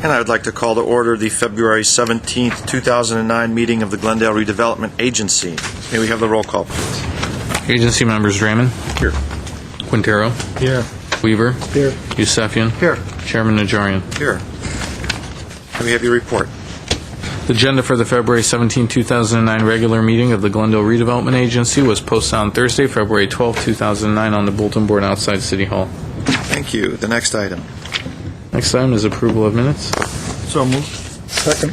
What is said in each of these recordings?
And I would like to call to order the February 17th, 2009 meeting of the Glendale Redevelopment Agency. May we have the roll call, please? Agency members: Raymond. Here. Quintero. Here. Weaver. Here. Yusefian. Here. Chairman Najarian. Here. May we have your report? The agenda for the February 17, 2009 regular meeting of the Glendale Redevelopment Agency was posted on Thursday, February 12, 2009 on the bulletin board outside City Hall. Thank you. The next item. Next item is approval of minutes. So moved. Second.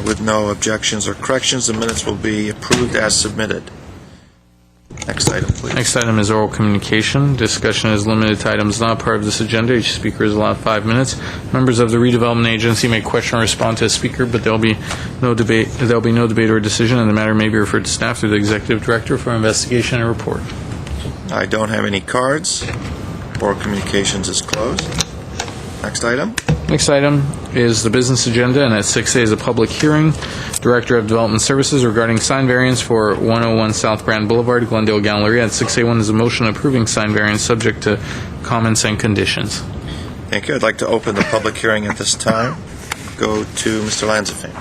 With no objections or corrections, the minutes will be approved as submitted. Next item, please. Next item is oral communication. Discussion is limited to items not part of this agenda. Each speaker is allowed 5 minutes. Members of the redevelopment agency may question or respond to a speaker, but there will be no debate or decision, and the matter may be referred to staff through the executive director for investigation and report. I don't have any cards. Oral communications is closed. Next item. Next item is the business agenda, and at 6A is a public hearing. Director of Development Services regarding sign variance for 101 South Grand Boulevard, Glendale Galleria. At 6A1 is a motion approving sign variance subject to comments and conditions. Thank you. I'd like to open the public hearing at this time. Go to Mr. Lanzafame.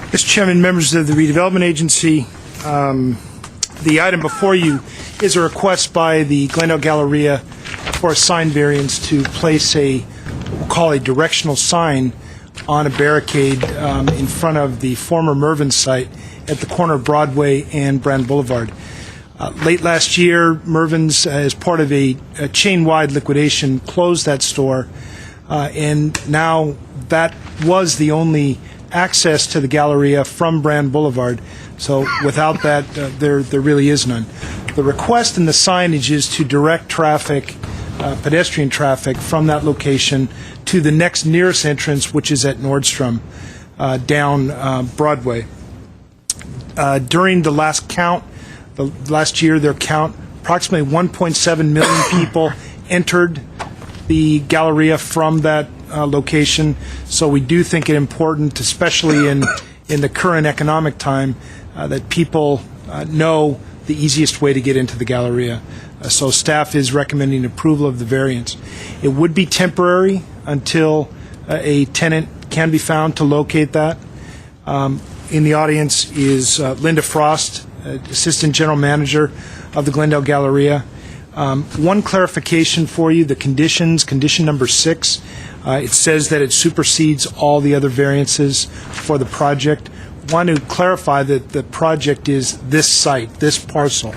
Mr. Chairman, members of the Redevelopment Agency, the item before you is a request by the Glendale Galleria for a sign variance to place we'll call a directional sign on a barricade in front of the former Mervyn's site at the corner of Broadway and Brand Boulevard. Late last year, Mervyn's, as part of a chain-wide liquidation, closed that store, and now that was the only access to the Galleria from Brand Boulevard. So without that, there really is none. The request in the signage is to direct traffic, pedestrian traffic, from that location to the next nearest entrance, which is at Nordstrom, down Broadway. During the last count, last year, their count, approximately 1.7 million people entered the Galleria from that location. So we do think it important, especially in the current economic time, that people know the easiest way to get into the Galleria. So staff is recommending approval of the variance. It would be temporary until a tenant can be found to locate that. In the audience is Linda Frost, Assistant General Manager of the Glendale Galleria. One clarification for you, the conditions, condition number 6, it says that it supersedes all the other variances for the project. Want to clarify that the project is this site, this parcel.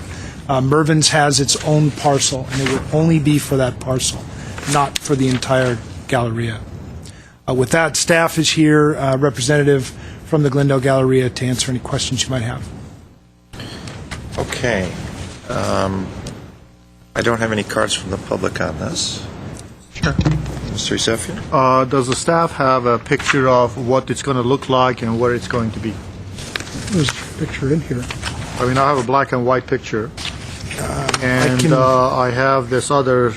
Mervyn's has its own parcel, and it would only be for that parcel, not for the entire Galleria. With that, staff is here, representative from the Glendale Galleria, to answer any questions you might have. Okay. I don't have any cards from the public on this. Sure. Mr. Yusefian? Does the staff have a picture of what it's going to look like and where it's going to be? There's a picture in here. I mean, I have a black and white picture, and I have this other,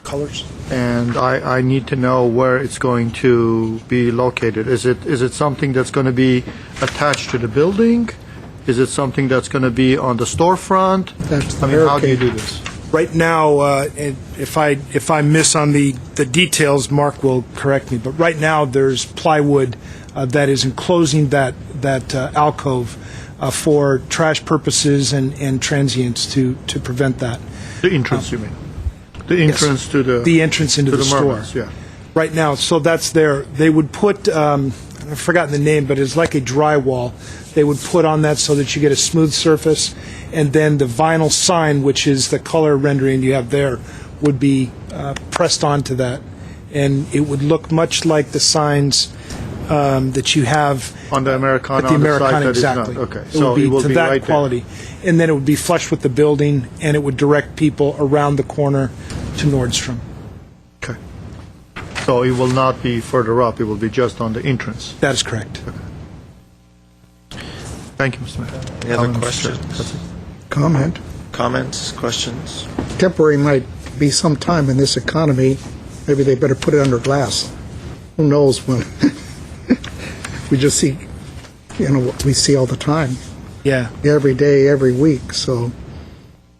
Colors? and I need to know where it's going to be located. Is it something that's going to be attached to the building? Is it something that's going to be on the storefront? That's the how do you do this? Right now, if I miss on the details, Mark will correct me, but right now there's plywood that is enclosing that alcove for trash purposes and transients to prevent that. The entrance, you mean? The entrance Yes. to the... The entrance into the store. Mervyn's, yeah. Right now, so that's there. They would put, I've forgotten the name, but it's like a drywall. They would put on that so that you get a smooth surface, and then the vinyl sign, which is the color rendering you have there, would be pressed onto that, and it would look much like the signs that you have On the Americana, at the on the side Americana, that is not- exactly. okay, It so would be it will to be that right there. quality, and then it would be flush with the building, and it would direct people around the corner to Nordstrom. Okay. So it will not be further up, it will be just on the entrance. That is correct. Thank you, Mr. Mayor. Any other Mr. questions? That's it. Comment. Comments? Questions? Temporary might be some time in this economy. Maybe they better put it under glass. Who knows when? We just see, what we see all the time, Yeah. every day, every week. So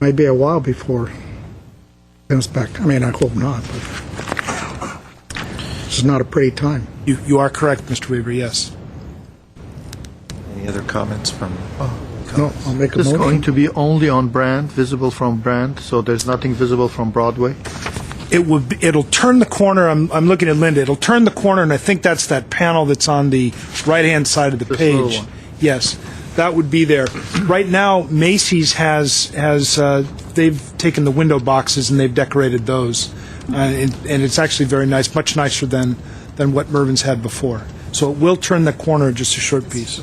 might be a while before it comes back. I mean, I hope not, but it's not a pretty time. You are correct, Mr. Weaver, yes. Any other comments from? No, I'll make a It's going motion. to be only on Brand, visible from Brand, so there's nothing visible from Broadway? It'll turn the corner, I'm looking at Linda, it'll turn the corner, and I think that's that panel that's on the right-hand side of the This little page. one. Yes, that would be there. Right now, Macy's has they've taken the window boxes and they've decorated those, and it's actually very nice, much nicer than what Mervyn's had before. So it will turn the corner just a short piece.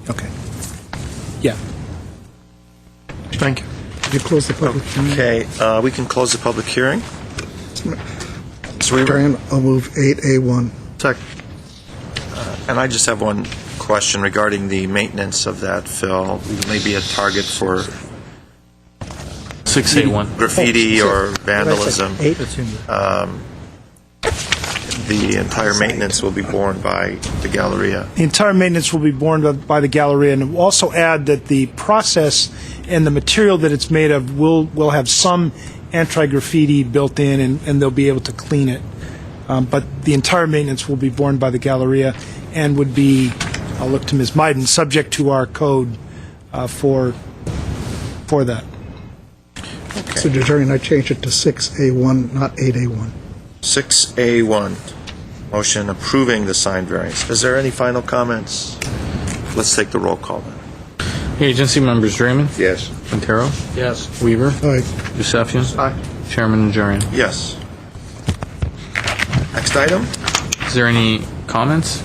Okay. Yeah. Thank you. You close the public hearing. Okay, we can close the public hearing. So we Brian, I'll move 8A1. Second. And I just have one question regarding the maintenance of that, Phil. We may be a target for 681. graffiti or Did I say vandalism. 8? It's in there. The entire maintenance will be borne by the Galleria. The entire maintenance will be borne by the Galleria, and we'll also add that the process and the material that it's made of will have some anti-graffiti built in, and they'll be able to clean it. But the entire maintenance will be borne by the Galleria and would be, I'll look to Ms. Meiden, subject to our code for that. So determine I change it to 6A1, not 8A1. 6A1, motion approving the sign variance. Is there any final comments? Let's take the roll call then. Agency members Draymond. Yes. Quintero. Yes. Weaver. Aye. Yusefian. Aye. Chairman Najarian. Yes. Next item? Is there any comments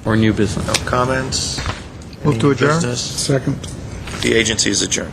or new business? No comments? Move to Any adjourn. business? Second. The agency is adjourned.